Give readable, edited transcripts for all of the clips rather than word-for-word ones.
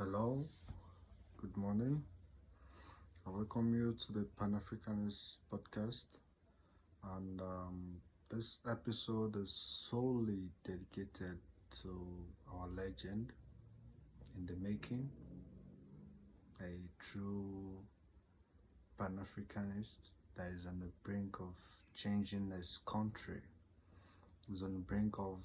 Hello, good morning. I welcome you to the Pan-Africanist podcast, and this episode is solely dedicated to our legend in the making, a true Pan-Africanist that is on the brink of changing his country, who's on the brink of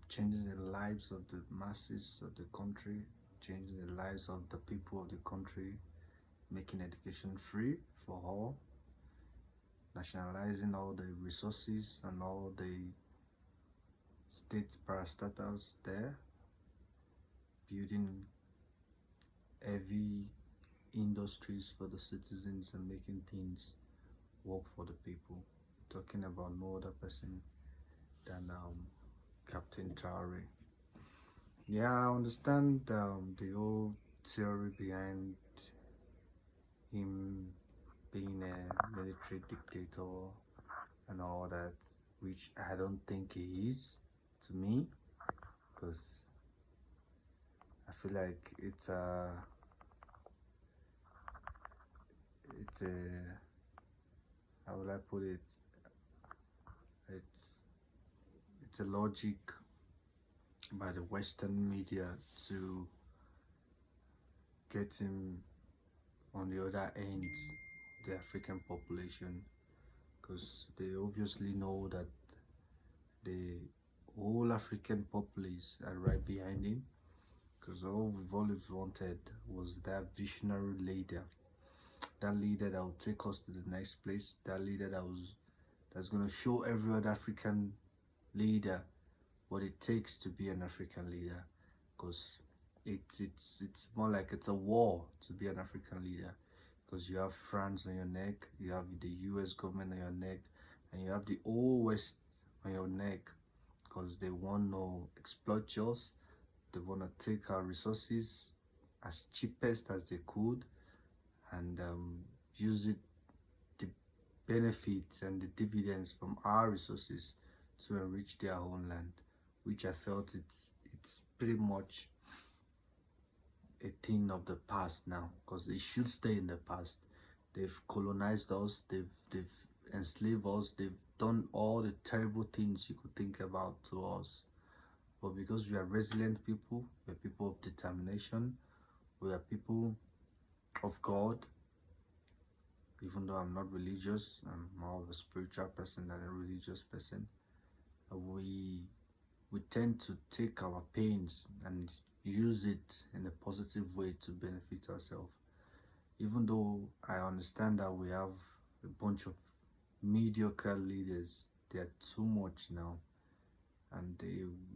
changing the lives of the masses of the country, changing the lives of the people of the country, making education free for all, nationalizing all the resources and all the state parastatals there, building heavy industries for the citizens and making things work for the people. Talking about no other person than Captain Traore. Yeah, I understand the whole theory behind him being a military dictator and all that, which I don't think he is, to me, because I feel like it's a how would I put it, it's a logic by the Western media to get him on the other end of the African population, because they obviously know that the whole African populace are right behind him, because all we've always wanted was that visionary leader, that leader that will take us to the next place, that leader that's going to show every other African leader what it takes to be an African leader, because it's more like it's a war to be an African leader, because you have France on your neck, you have the US government on your neck, and you have the whole West on your neck, because they want to exploit us, they want to take our resources as cheapest as they could and use it, the benefits and the dividends from our resources to enrich their own land, which I felt it's pretty much a thing of the past now, because it should stay in the past. They've colonized us, they've enslaved us, they've done all the terrible things you could think about to us. But because we are resilient people, we're people of determination, we are people of God. Even though I'm not religious, I'm more of a spiritual person than a religious person. We tend to take our pains and use it in a positive way to benefit ourselves. Even though I understand that we have a bunch of mediocre leaders, they are too much now, and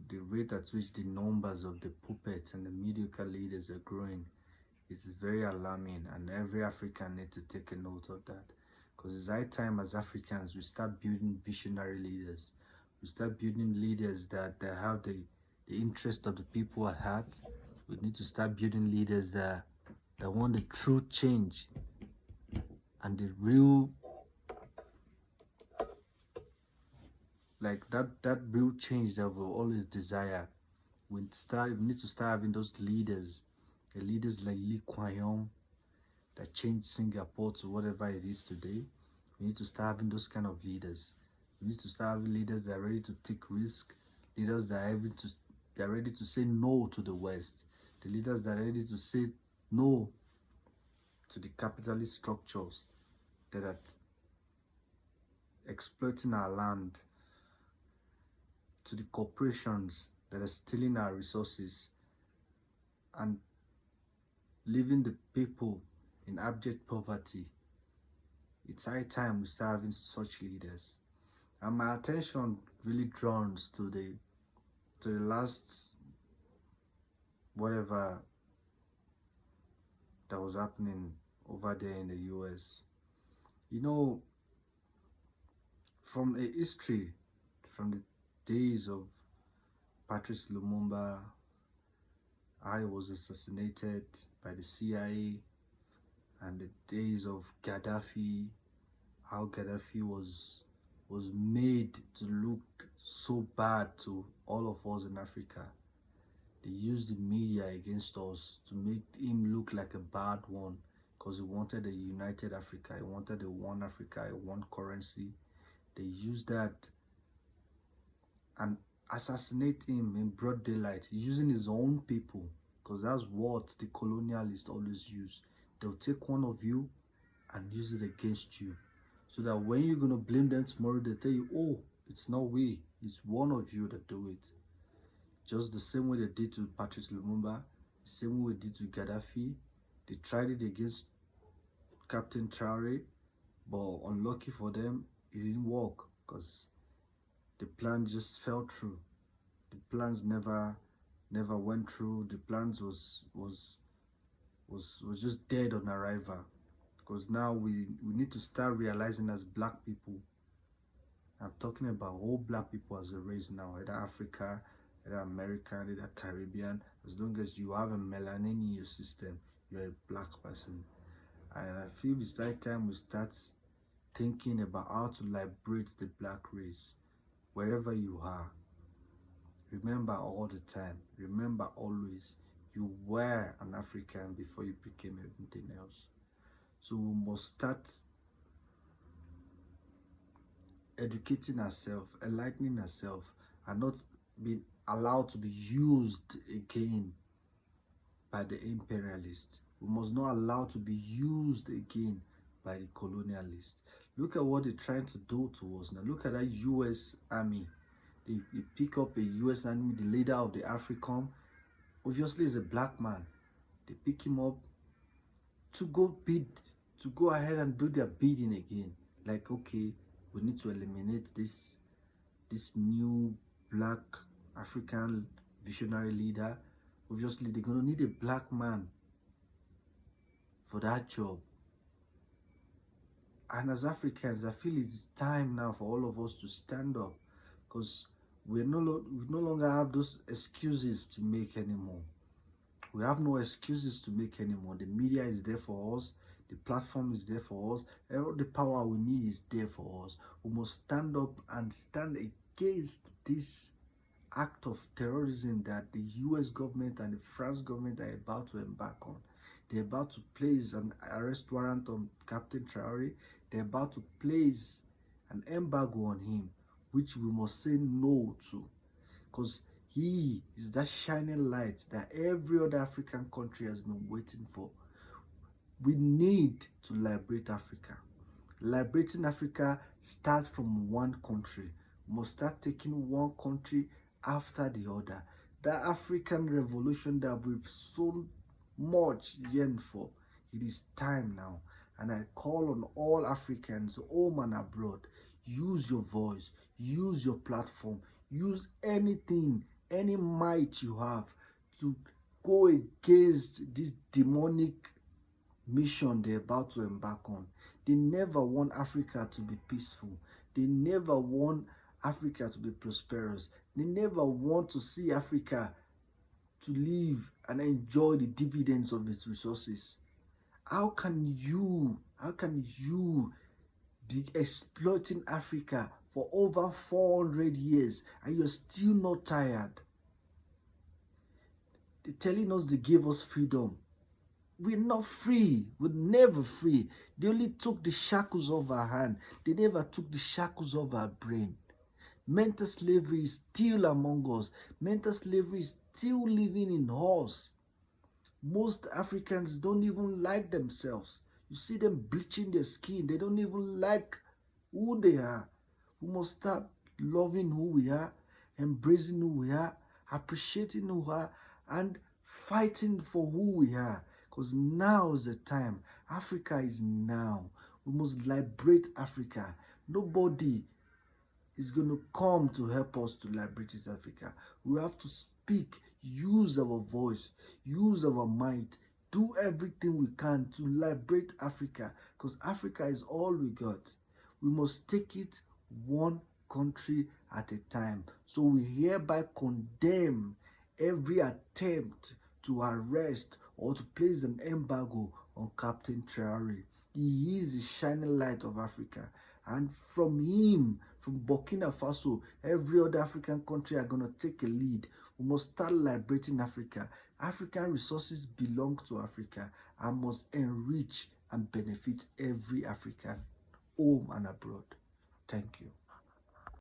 the rate at which the numbers of the puppets and the mediocre leaders are growing is very alarming, and every African needs to take a note of that, because it's high time as Africans we start building visionary leaders. We start building leaders that have the interest of the people at heart. We need to start building leaders that want the true change and the real, like that real change that we'll always desire. We need to start having those leaders, the leaders like Lee Kuan Yew that changed Singapore to whatever it is today. We need to start having those kind of leaders. We need to start having leaders that are ready to take risk, leaders that are ready to say no to the West, the leaders that are ready to say no to the capitalist structures that are exploiting our land, to the corporations that are stealing our resources and leaving the people in abject poverty. It's high time we start having such leaders. And my attention really drawn to the last whatever that was happening over there in the US. You know, from a history, from the days of Patrice Lumumba, I was assassinated by the CIA, and the days of Gaddafi, how Gaddafi was made to look so bad to all of us in Africa. They used the media against us to make him look like a bad one, because he wanted a united Africa, he wanted a one Africa, a one currency. They used that and assassinate him in broad daylight using his own people, because that's what the colonialists always use. They'll take one of you and use it against you, so that when you're going to blame them tomorrow, they tell you, oh, it's not we, it's one of you that do it. Just the same way they did to Patrice Lumumba, the same way they did to Gaddafi. They tried it against Captain Traore, but unlucky for them, it didn't work, because the plan just fell through. The plans never went through. The plans was just dead on arrival. Because now we need to start realizing as black people, I'm talking about all black people as a race now, either Africa, either American, either Caribbean, as long as you have a melanin in your system, you're a black person. And I feel it's that time we start thinking about how to liberate the black race. Wherever you are, remember all the time, remember always, you were an African before you became anything else. So we must start educating ourselves, enlightening ourselves, and not being allowed to be used again by the imperialists. We must not allow to be used again by the colonialists. Look at what they're trying to do to us now. Look at that U.S. Army. They pick up a U.S. Army, the leader of the AFRICOM. Obviously, is a black man. They pick him up to go ahead and do their bidding again. Like, okay, we need to eliminate this new black African visionary leader. Obviously, they're going to need a black man for that job. And as Africans, I feel it's time now for all of us to stand up, because we no longer have those excuses to make anymore. We have no excuses to make anymore. The media is there for us. The platform is there for us. All the power we need is there for us. We must stand up and stand against this act of terrorism that the US government and the France government are about to embark on. They're about to place an arrest warrant on Captain Traore. They're about to place an embargo on him, which we must say no to, because he is that shining light that every other African country has been waiting for. We need to liberate Africa. Liberating Africa starts from one country. We must start taking one country after the other. That African revolution that we've so much yearned for, it is time now. And I call on all Africans, home and abroad, use your voice, use your platform, use anything, any might you have to go against this demonic mission they're about to embark on. They never want Africa to be peaceful. They never want Africa to be prosperous. They never want to see Africa to live and enjoy the dividends of its resources. How can you be exploiting Africa for over 400 years and you're still not tired? They're telling us they gave us freedom. We're not free. We're never free. They only took the shackles off our hand. They never took the shackles off our brain. Mental slavery is still among us. Mental slavery is still living in us. Most Africans don't even like themselves. You see them bleaching their skin. They don't even like who they are. We must start loving who we are, embracing who we are, appreciating who we are, and fighting for who we are. Because now is the time. Africa is now. We must liberate Africa. Nobody is going to come to help us to liberate this Africa. We have to speak, use our voice, use our might, do everything we can to liberate Africa, because Africa is all we got. We must take it one country at a time. So we hereby condemn every attempt to arrest or to place an embargo on Captain Traore. He is the shining light of Africa. And from him, from Burkina Faso, every other African country are going to take a lead. We must start liberating Africa. African resources belong to Africa and must enrich and benefit every African, home and abroad. Thank you.